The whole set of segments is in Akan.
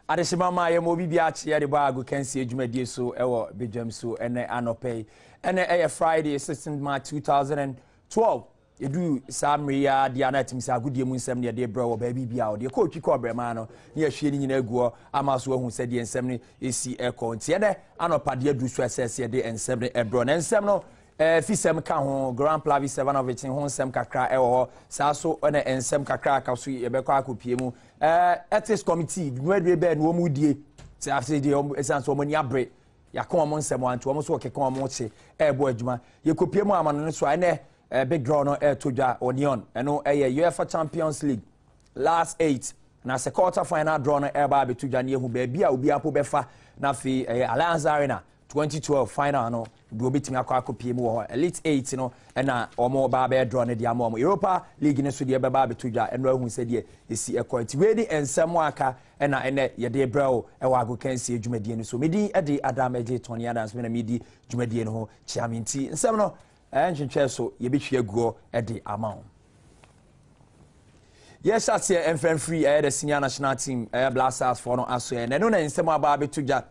Adesimama ye mo bibia chia de bago kansi adwumadie so ewo Badwam so ene anopay ene Friday 16 March 2012 edu samri ya dia na timisa agudie mu nsem ne de bro ba bibia o de ko twi ko brema no ne ahwie ni nyina aguo amaso ahu se de nsem ne esi eko ntie de anopade adu so asese de nsem ne ebro na nsem no fisem ka ho Grand Plavi 7 of it ho nsem kakra ewo sa so ene nsem kakra ka so ye be kwa akopie mu ethics committee dwedwe be no mu die se afse de esan so mani abre yakon mo nsem wanto mo so okekon mo che ebo adwuma ye kopie mu amano no so ene big draw no toja onion eno UEFA Champions League last 8 na se quarter final draw no eba be toja ne hu ba bia obi apo befa na fi Allianz Arena 2012 final no do betimi akopie mu ho elite 8 no na omo ba be draw ne dia mo Europa League ne so de be ba be toja eno ahu se de esi equality we di ensem aka na ene ye de brao ewa ago kansi adwumadie no so medi ede Adam eje Tony Adams me na medi dwumadie no ho chiaminti ensem no enchwe so ye betwi aguo ede amount. Yes, that's here and free the senior national team Blasters for no aso and no na ensem aba betuja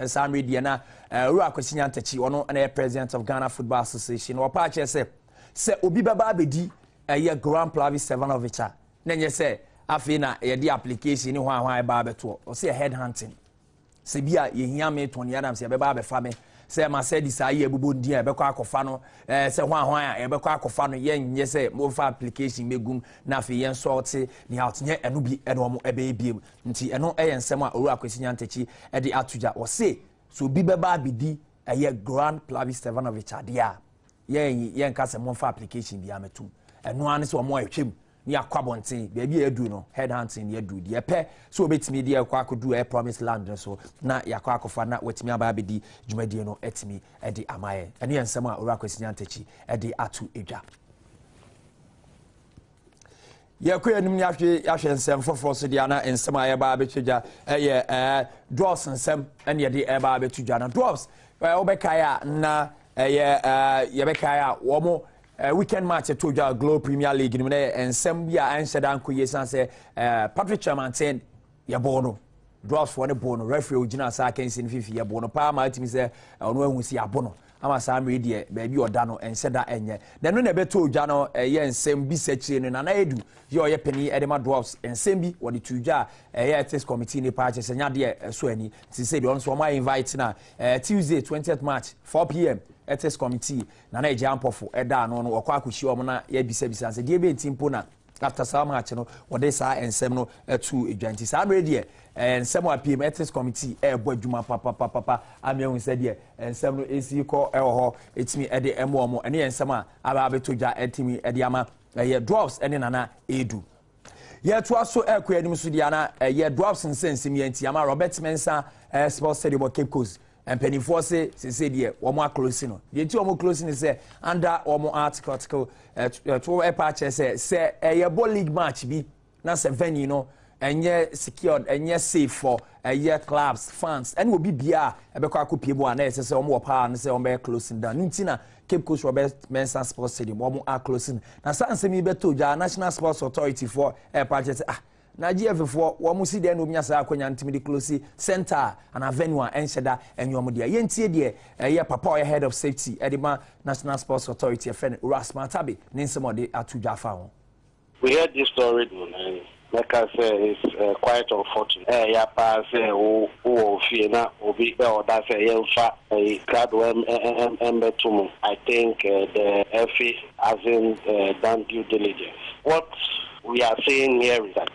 some media na Ura Kwesinya Ntachi ono na president of Ghana Football Association or pa che se obi baba bedi ye Grand Plavi 7 of it na nye se afi na ye di application ni hwan ba beto o se head hunting se bia ye hia me Tony Adams ye baba be fa me se ma se di sa ye bubo ndi e be kwa akofa no se hwan e be kwa akofa no ye nye se mo fa application megum na afi ye sort ni out nye eno bi eno mo ebe ebiem nti eno ensem a Ura Kwesinya Ntachi e di atuja o se so bi beba bidi ye Grand Plavi 7 of it dia ye nka se mo fa application bi ametum eno ane se o mo atwem ni akwabonten baby edu no head hunting ye do de pe so obetimi de akwa akodu promise land so na yakwa akofa na wetimi aba bedi dwumadie no etimi e de amaye ene ensem a Ura Kwesinya Ntachi e de atu edwa ye koyanim ni ahwe nsem foforo so de ana ensem a ye ba betwedwa ye drops nsem ene ye de e ba betwedwa na drops obekaya na ye bekaya wo mo weekend match at Toja Globe Premier League in and Sambia and Sedan Kuyesan say Patrick Chamanten Yabono draws for the bono referee Ujina Sakens in Fifi Yabono Palma to me say on we see Abono. Ama Sam media baby or Dano and said that enye. Then no nebe to Jano and Sem Bisechi and Anaedu your penny Edema dwarfs and Sembi or the Tuja test committee in the parties and Yadia Sweni. She said on so my invite now Tuesday 20th March 4 p.m. Ethics committee na na jump for eda no no okwa akushi omo na ye bisa se die be ntimpo na after some match no wode sa ensem no etu edwanti sa ready ensem wa PM ethics committee ebo adwuma papa amehun se die ensem no esi ko ho etimi ede emo omo ene ensem a aba betoja etimi ede ama ye drops ene nana edu ye to aso ekwa anim so dia na ye drops nsensem ye nti ama Robert Mensah Sports Stadium Cape Coast and penny force say dear one more closing no the two more closing say under one more article to a patch say a ball league match be na se venue no and ye secured and ye safe for a year clubs fans and will be bia e be kwa kopie bo na say omo pa and say omo closing down ntina Cape Coast Robert Mensah Sports Stadium omo are closing na sanse mi beto ja National Sports Authority for a patch say na GF4 wo musi de no nya sa akonya ntimi close center and avenue ensheda enwom de ye ntie de ye papa or head of safety edema National Sports Authority friend Rasma Tabe ninsemo de atudwa fa ho. We heard this story and like I say it's quite unfortunate ya pa say o fie na obi be oda say ye fa Badwam embetumu. I think the FA hasn't done due diligence. What we are saying here is that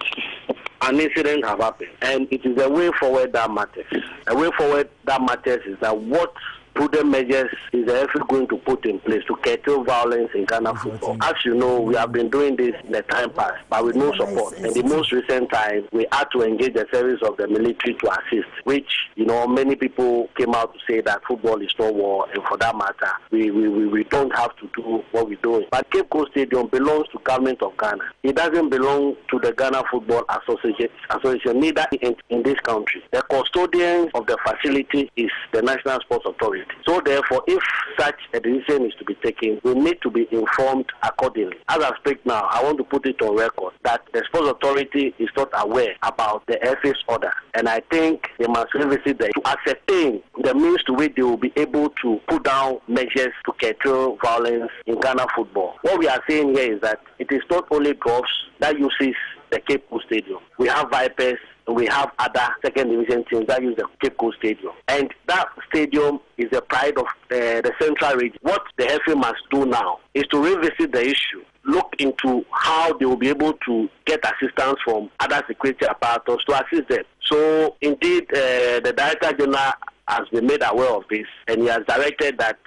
an incident have happened, and it is a way forward that matters. A way forward that matters is that what prudent measures is the FA going to put in place to curtail violence in Ghana football. As you know, we have been doing this in the time past, but with no support. In the most recent time, we had to engage the service of the military to assist, which, you know, many people came out to say that football is no war, and for that matter, we don't have to do what we're doing. But Cape Coast Stadium belongs to government of Ghana. It doesn't belong to the Ghana Football Association, neither in this country. The custodian of the facility is the National Sports Authority. So therefore, if such a decision is to be taken, we need to be informed accordingly. As I speak now, I want to put it on record that the Sports Authority is not aware about the FA's order, and I think they must revisit to ascertain the means to which they will be able to put down measures to curtail violence in Ghana football. What we are saying here is that it is not only Dwarfs that uses the Cape Coast Stadium. We have Vipers, we have other second division teams that use the Cape Coast Stadium. And that stadium is the pride of the Central Region. What the FA must do now is to revisit the issue, look into how they will be able to get assistance from other security apparatus to assist them. So indeed, the Director General has been made aware of this, and he has directed that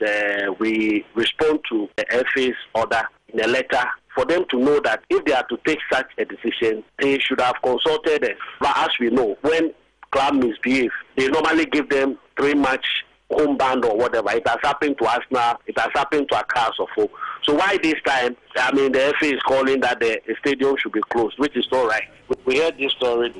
we respond to the FA's order in a letter for them to know that if they are to take such a decision, they should have consulted us. But as we know, when club misbehave, they normally give them 3-match home ban or whatever. It has happened to Arsenal, it has happened to Accra or so. So why this time, the FA is calling that the stadium should be closed, which is not right. We heard this story.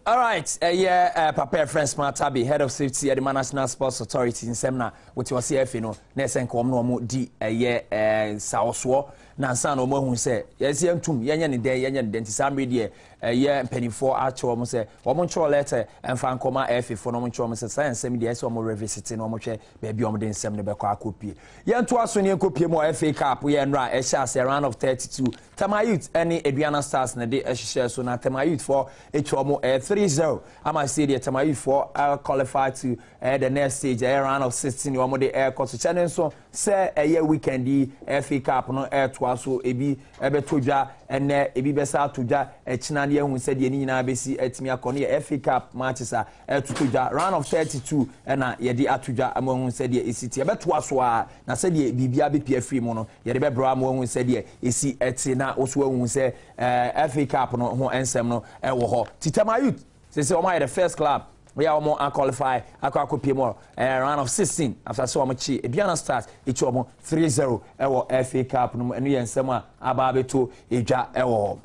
All right, Papa Friend Smart Tabby, Head of Safety at the National Sports Authority in Semna, which was CF, Nesen Comno D a year Southwar, Nansan or Mohun say, yes, young Tum, Yan Day, Yan Dentist Amri, a year and penny for Archer, say, Womancho letter and fan Coma F for Nomancho, Science, semi days or more revisiting or much, baby on the Semna Bequa copy. Yan to us when you copy more FA Cup, we and right, a chance a round of 32. Tamayut, any Adriana Stars, and a day as she shares so now Tamayut for a chomo 3-0. I might say that Tamayut for qualified to the next stage, a round of 16, or more the air course channel. So, say a year weekend, the FA Cup, no air twice, so ebi Ebetoja, and ebi Bessa Tuja, a Chinania who said the Nina Bessi at Miakoni, FA Cup matches are Tuja, round of 32, and Yedi Atuja among who said the ECT. I bet twice, now said the BBP free mono, Yedi Bramo who said the EC Etina, also who say FA Cup no, who answer no, Ewo, Titamayut, say, oh my, the first club. We are more unqualified. I could pay more. Round of 16 after so much. Adriana Stars, it's almost 3-0. Ewo FA Cup, and we and Sema Ababeto, Eja Ewo.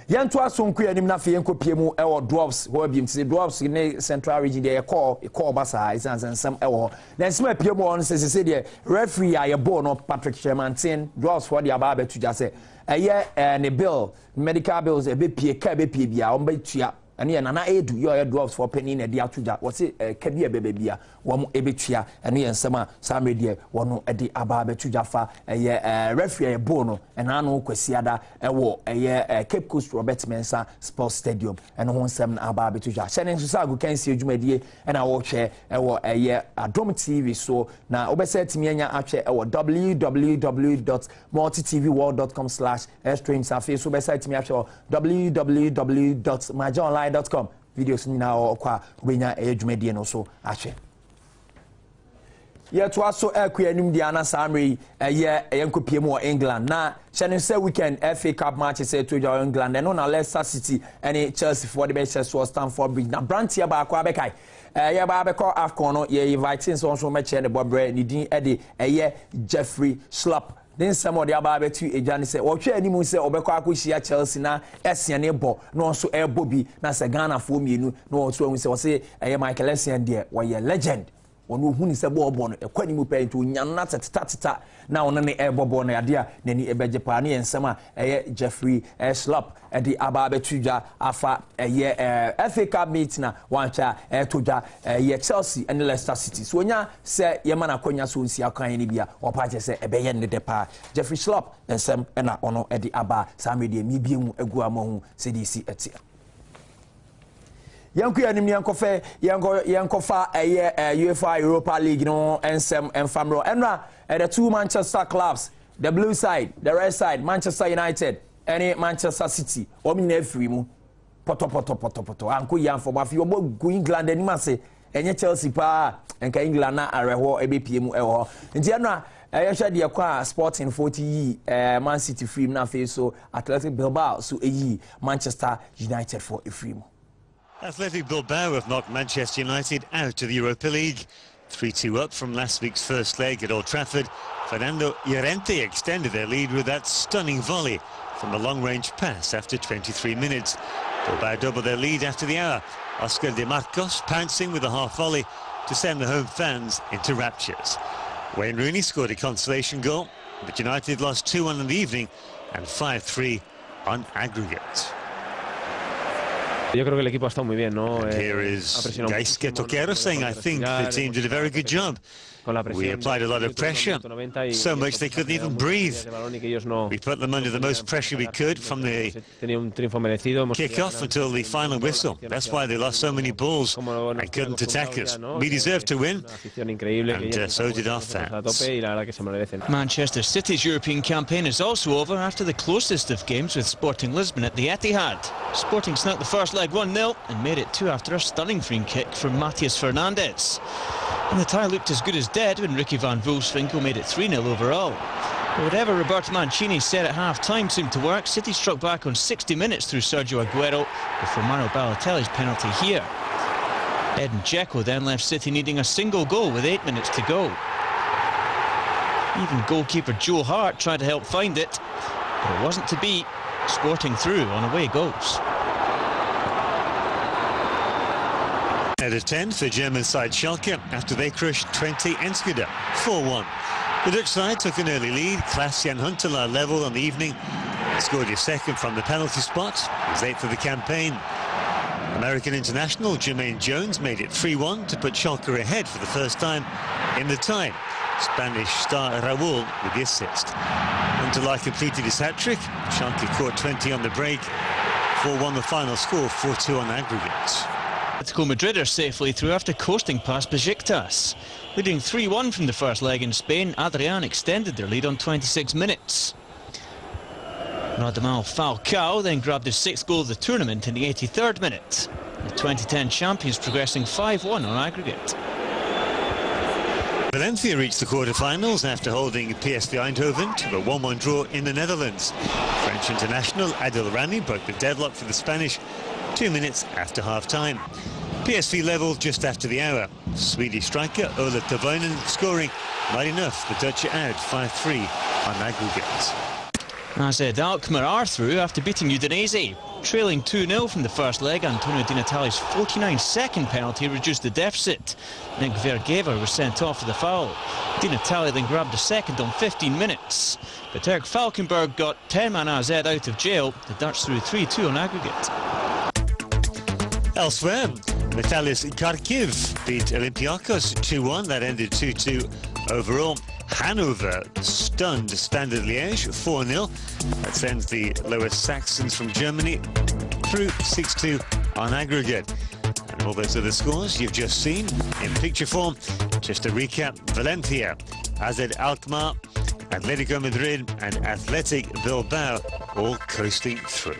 Yantua Sunku and Nafi and Copiemo, Ewo Dwarfs, who have been to the Dwarfs in the Central Region, they call Bassa, and some Ewo. Then Smith Piemo on says, referee, I born of Patrick Sherman 10 Dwarfs for the Ababe to just say, a year and a bill, medical bills, a bit PA, on by Chia. And here, Nana Edu, your Dwarfs for penny in a dear to that. What's it? Can be a baby, one ebitria, and here, Sama, some media, one at the Ababe to Jaffa, a year referee, a bono, and Anu Quesiada, a war, a year Cape Coast Robert Mensah Sports Stadium, and 17 Ababe to Jaffa. Shannon Susago can see you, media, and I will share a year Adom TV. So now, Obeset Mianya Ache, our www.multitvworld.com/streams and Facebook website me actually www.majonline.com. Videos now kwa wenya ejumedie no so ache ye to aso akwa anim dia na samre ye yankopie mu England na channel say weekend FA Cup match say to England no na Leicester City and Chelsea for the best so Stamford Bridge na Brantia ba kwa bekai ye ba be call AFCON no ye inviting so match the bobre ni din e de ye Jeffrey Schlupp. Then some of the Ababe to a Johnny said, "What you anymore say, Obequakushia Chelsea na Essian Ebo, no so air Bobby, na Sagana for me, no so we say, a Michael Essian dear, why a legend. One who is a bourbon, a quanimu pay to Yanat at Tatata, now on the air bourbon idea, Nenny Ebejapani and Summer, a Jeffrey Schlupp at the Ababe Tuja, Afa, a year FA Cup meeting, one cha, Tuja, a year Chelsea and Leicester City. So when ya say Yamana Konya soon see a kind Libya or party say a bayan de depa, Jeffrey Schlupp and some and honor at the Abba, Samedi, Mibium, Eguamon, CDC, etc. Yanku yanim yankofa yankofa UEFA Europa League no ensem enfamro enra the two Manchester clubs, the blue side, the red side, Manchester United and Manchester City omina free mu poto anko yan for mafi obo go England ani mase enye Chelsea pa enka England na areho ebepie mu eho nti enra yesha de kwa Sporting 40 Man City free na face so Athletic Bilbao so Manchester United for a free mu. Athletic Bilbao have knocked Manchester United out of the Europa League. 3-2 up from last week's first leg at Old Trafford. Fernando Llorente extended their lead with that stunning volley from a long-range pass after 23 minutes. Bilbao doubled their lead after the hour. Oscar de Marcos pouncing with a half volley. to send the home fans into raptures. Wayne Rooney scored a consolation goal, but United lost 2-1 in the evening and 5-3 on aggregate. Yo creo que el equipo ha estado muy bien, ¿no? Here is Gaisque Toquero saying, I think the team did a very good job. We applied a lot of pressure, so much they couldn't even breathe. We put them under the most pressure we could from the kick-off until the final whistle. That's why they lost so many balls and couldn't attack us. We deserved to win, and so did our fans. Manchester City's European campaign is also over after the closest of games with Sporting Lisbon at the Etihad. Sporting snuck the first leg 1-0 and made it 2 after a stunning free kick from Matheus Fernandes. And the tie looked as good as dead when Ricky van Wolfswinkel made it 3-0 overall. But whatever Roberto Mancini said at half-time seemed to work. City struck back on 60 minutes through Sergio Aguero before Mario Balotelli's penalty here. Edin Dzeko then left City needing a single goal with 8 minutes to go. Even goalkeeper Joe Hart tried to help find it, but it wasn't to be. Sporting through on away goals. Out of 10 for German side Schalke after they crushed 20 Enschede 4-1. The Dutch side took an early lead. Klaas-Jan Huntelaar level on the evening. Scored his second from the penalty spot. His 8th of the campaign. American international Jermaine Jones made it 3-1 to put Schalke ahead for the first time in the tie. Spanish star Raúl with the assist. Huntelaar completed his hat-trick. Schalke caught 20 on the break. 4-1 the final score, 4-2 on aggregate. Atletico Madrid are safely through after coasting past Besiktas. Leading 3-1 from the first leg in Spain, Adrian extended their lead on 26 minutes. Radamel Falcao then grabbed his 6th goal of the tournament in the 83rd minute. The 2010 champions progressing 5-1 on aggregate. Valencia reached the quarter-finals after holding PSV Eindhoven to a 1-1 draw in the Netherlands. French international Adil Rami broke the deadlock for the Spanish 2 minutes after half-time. PSV levelled just after the hour. Swedish striker Ola Toivonen scoring. Not enough, the Dutch are out 5-3 on aggregate. AZ Alkmaar are through after beating Udinese. Trailing 2-0 from the first leg, Antonio Di Natale's 49-second penalty reduced the deficit. Nick Vergever was sent off for the foul. Di Natale then grabbed a second on 15 minutes. But Eric Falkenberg got 10-man AZ out of jail. The Dutch through 3-2 on aggregate. Elsewhere, Metalis Kharkiv beat Olympiacos 2-1. That ended 2-2 overall. Hanover stunned Standard Liège 4-0. That sends the Lower Saxons from Germany through 6-2 on aggregate. And all those other scores you've just seen in picture form. Just to recap, Valencia, AZ Alkmaar, Atletico Madrid and Athletic Bilbao all coasting through.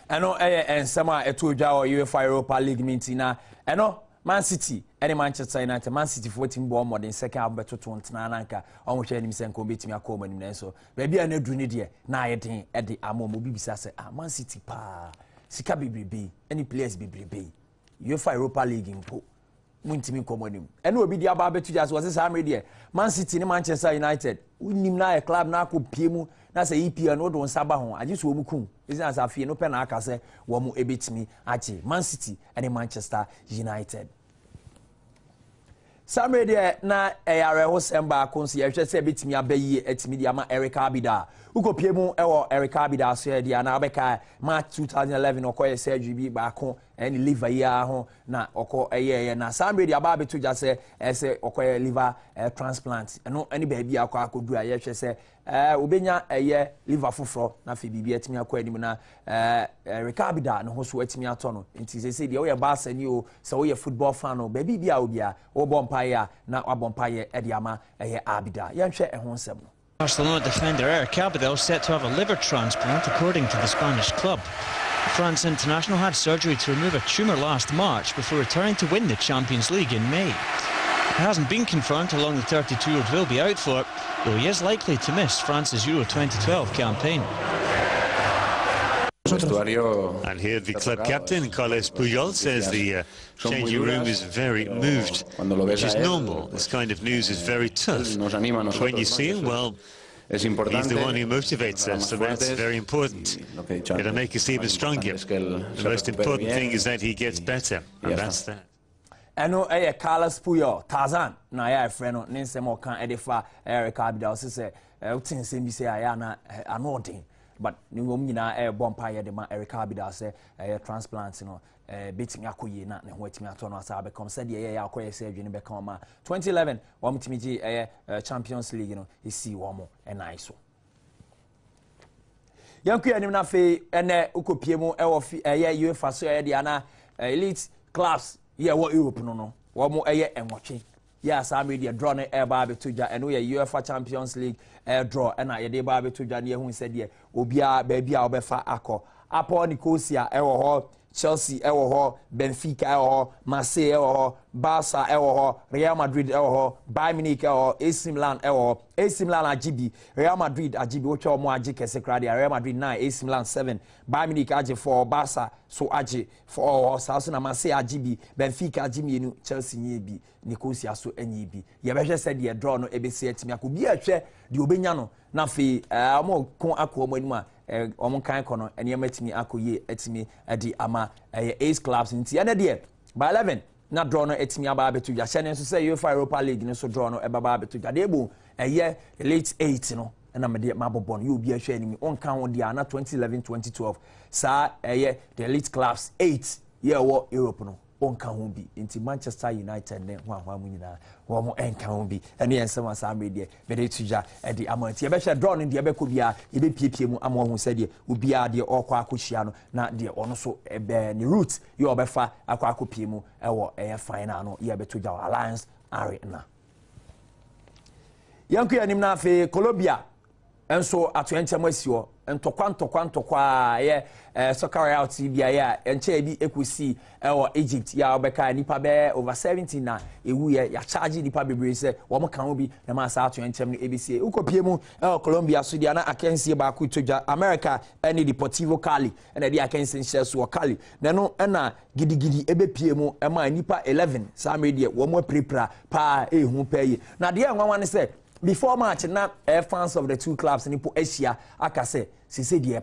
I know and some are to UEFA Europa League meeting now. I know Man City and Manchester United. Man City 14 ball more than second half better to Nananka. Almost any sense can beat me a common so. Maybe I know do need here. Now at the Amo Mobisa say, Man City pa Sika BBB any players BBB. UEFA Europa League in po. Wintimi common. And will be the Ababe to just was this hammer there. Man City and Manchester United. We need now a club now could PMU. That's a EP and no Sabahon. I just won't come. It's as I feel no pen. I can say, Wamu ebit me at Man City and Manchester United. Some media na ARA Hosemba Consi, I should say, bit me a bay at media Eric Abida. Uko Piemu or Eric Abida said, Diana March 2011 or Koya Sergi back home and live a year home na or a year. Na some media Baby to just say, Okoya liver transplant. And no any baby I could do. I should say, Ubenya a year liver for na Phoebe at me a quadimina Eric Abida and who's wet me a tunnel. It is a city, oh, your bass and you, so you're a football fan or baby Biaubia or Bompire, now a Bompire Ediama a Abida. Young share a home seven. Barcelona defender Eric Abidal set to have a liver transplant according to the Spanish club. The France international had surgery to remove a tumour last March before returning to win the Champions League in May. It hasn't been confirmed how long the 32-year-old will be out for, though he is likely to miss France's Euro 2012 campaign. And here the club captain, Carles Puyol, says the changing room is very moved, which is normal. This kind of news is very tough. When you see him, well, he's the one who motivates us, so that's very important. It'll make us even stronger. The most important thing is that he gets better, and that's that. eno Carlos Puyol Tarzan na ya friend no ne nsem o kan edefa Eric Abidal se utin nsem bi se aya na anodin but ni ngom nyina bompa ye de ma Eric Abidal se transplant no beating akoye na ne ho atimi ato no asa be come said ye akoye se adwene be kan ma 2011 wom timiji Champions League no isi womo enaiso yanku yanim na fe ene ukopie mu UEFA so ye de ana elite clubs ye wo Europe no womo enwotwe ya some media draw na ba betuja eno ye UEFA Champions League draw na ye de ba betuja na ye hu se de obia ba bia obefa akọ Apo Nicosia ewo ho Chelsea ewo ho Benfica ewo ho Marseille ewo ho Barca ewo ho Real Madrid ewo ho Bayern Munich ewo ho AC Milan ewo ho AC Milan ajibi Real Madrid ajibi ocho omo aji kese krade Real Madrid 9 AC Milan 7 Bayern Munich aji 4 Barca so aji 4 Saso na Marseille ajibi Benfica ajibi enu Chelsea nyebi Nicosia so enyibi ye behwe se de draw no ebesi atimi akobi ahwe de obenya no na fe omo kon akọ omo animu a omo kan kono ene matimi akoye atimi adi ama ace clubs nti ene de by 11 na draw no atimi aba betu ya hye ne so say UEFA Europa League ne so draw no eba betu ya de ebo late 8 no na me de mabobon you obi ahwe animi on kan wo dia na 2011 2012 sa the elite clubs 8 ye wo Europe no on kan ho bi nti Manchester United ne ho mu nyina wo mo en kan ho bi ene yensem asambe de be de tuja e di amanti e be hye draw ne de be ko bia e be piepie mu amo ho se de obi a de okwa akohia no na de ono so e be ni route ye obefa akwa akopie mu e wo final no ye be tuja Alliance Arena yanku yanim na afi Colombia enso atoyentem asiwo ntokwa ye soccer out bia ya enche bi ekosi ewo Egypt ya obeka nipa be over 70 na ewu ye ya charge nipa bebre se wo mo kan obi na ma sa atoyentem no ebisi ukopie mu Colombia so dia na akensie ba ku toja America eni Deportivo Cali na dia akensie nhyes wo Cali na no na gidigidi ebepie mu ma nipa 11 sa media wo mo prepra pa ehu paye na dia nwanwa ne se before match na fans of the two clubs nipo Asia akase sese de ye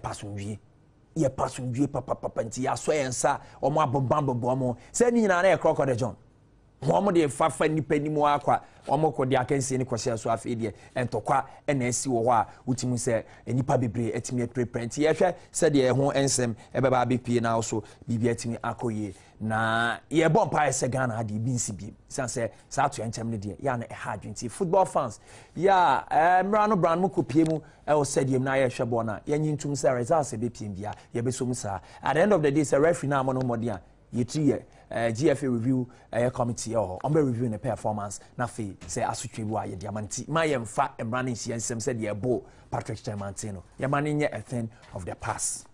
pasundwie papa nti ya so yensa omo abobambobo omo se ni nyina na e crocodile John omo de fafa nipa ni mu akwa omo ko de akansi ni kwose so afi de entokwa na asi wo ho a utimu se nipa bebre etimi prepare ye hwe se de ho ensem ebeba bepie na so bibia etimi akoye na ye bompa ese Ghana ade bi nsi bi sanse sa to enchem ne de ya na e hard nti football fans ya mrano brand mu kopie mu e stadium na ye hwe bona ye nyintum se results e bepie bia ye besom sa at the end of the day se referee na mo dia ye tri GFA review committee or reviewing the performance na fe say asutwe bu aye diamanti ma ye mfa emrane nsem said ye bo Patrick Chairmantino ye mane nye a thing of the past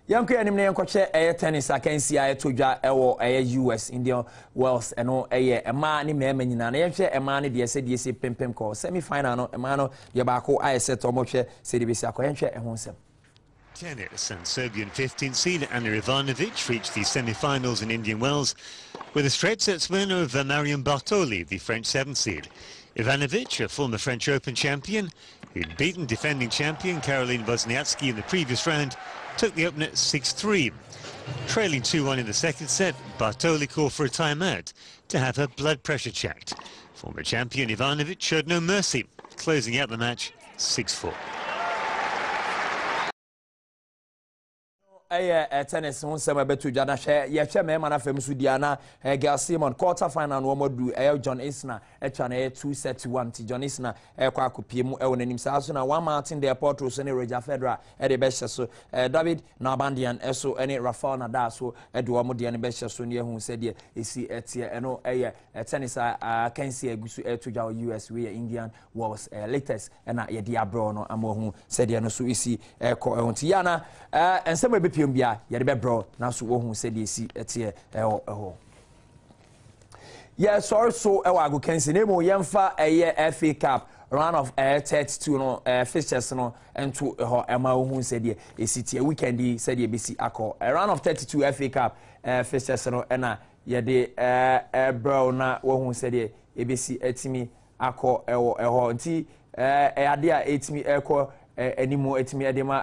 yanku yanim ne yankoche tennis akansi aye todwa ewo US Indian Wells eno ema ni mema nyina na yehwe ema ne de se pempem ko semi final no ema no ye ba ko aye set omohwe se de besi akoyehwe eho nsem. Tennis and Serbian 15th seed Ana Ivanovic reached the semi-finals in Indian Wells with a straight sets winner of Marion Bartoli, the French 7th seed. Ivanovic, a former French Open champion, who'd beaten defending champion Caroline Wozniacki in the previous round, took the opener 6-3. Trailing 2-1 in the second set, Bartoli called for a timeout to have her blood pressure checked. Former champion Ivanovic showed no mercy, closing out the match 6-4. Tennis on some betu jana share ye hwe me mana fam su dia na Gail Simon quarter final no modu John Isner echa na 2-1 ti John Isner kwa akopie mu e wonanim sa so na one Martin de Porto so ne Roger Federer de be hye so David Nalbandian eso ene Rafael Nadal so de wo mo de ne be hye so ne hu se de esi etie eno tennis kansi agusu toja US we Indian Wells latest na ye de abro no amohu se de no so esi ko ehunti yana ensem be bia ye de bro na so wo hu se de si etie yeah sorry so e wa go kensi nemo yemfa FA Cup round of 32 no fixtures no ento ho ema wo hu se de esitie weekend se de besi akọ round of 32 FA Cup fixtures no na ye de bro na wo hu se de ebesi etimi akọ eho nti ade a etimi ekọ animo etimi edema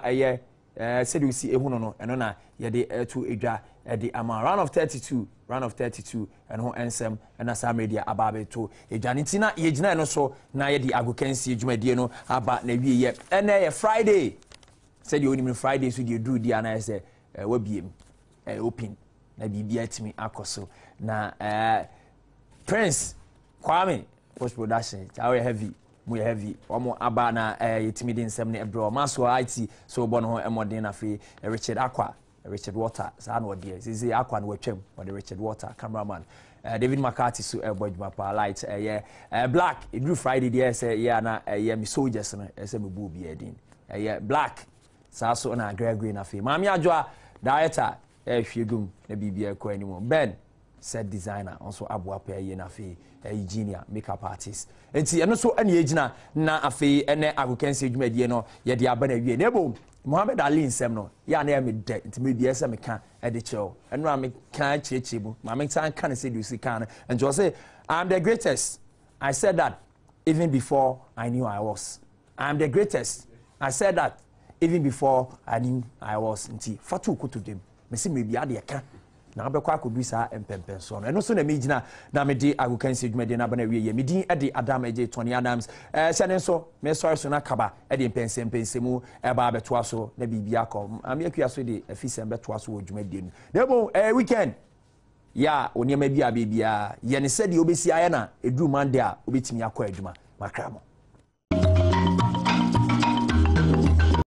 said we see ehuno no eno na ye de to edwa de ama round of 32 round of 32 and ho ensem and as media ababe to ejanitina yegina no so na ye di agokansi edwumadie no aba na wie ye ene Friday said you only Friday so you do the ana say wabiem open na bibia atimi akoso na Prince Kwame post production chawe heavy mu heavy omo aba na yetimi din nsem na ebro maso IT so bo no ho emodin na free Richard Water sa no dey say akwa no watwam for the Richard Water cameraman David McCarthy so bodjuma pa light black it do Friday there say yeah na me soldiers no say me bu bi edin black sa so na Gregory na free mami adwoa director hwegum na bibia ko animo Ben set designer also aboa pa na free engineer makeup artist enti eno so ane egina na afei ene agokansi edwumadie no ye de aba na wie na ebo Mohammed Ali nsem no ya na me de enti me bia se me ka e de chew eno am kan chechebu ma me tan kan say do si kan and just say I'm the greatest. I said that even before I knew I was. I'm the greatest. I said that even before I knew I was. Nti fatu ko to dem me se me bia de ka na abekwa akodu sa empempen so no eno so na me gina na me di agokansi edwumadie na ba na wie ye me din e di Adam eje Tony Adams sene so me sorry so na kaba e di pensemu e ba beto aso na bibia kom am yakua so di afisem beto aso odwumadie no na bo weekend ya oniema bia ye ne se di obesi aye na edu Monday a obetimi akọ adwuma makramo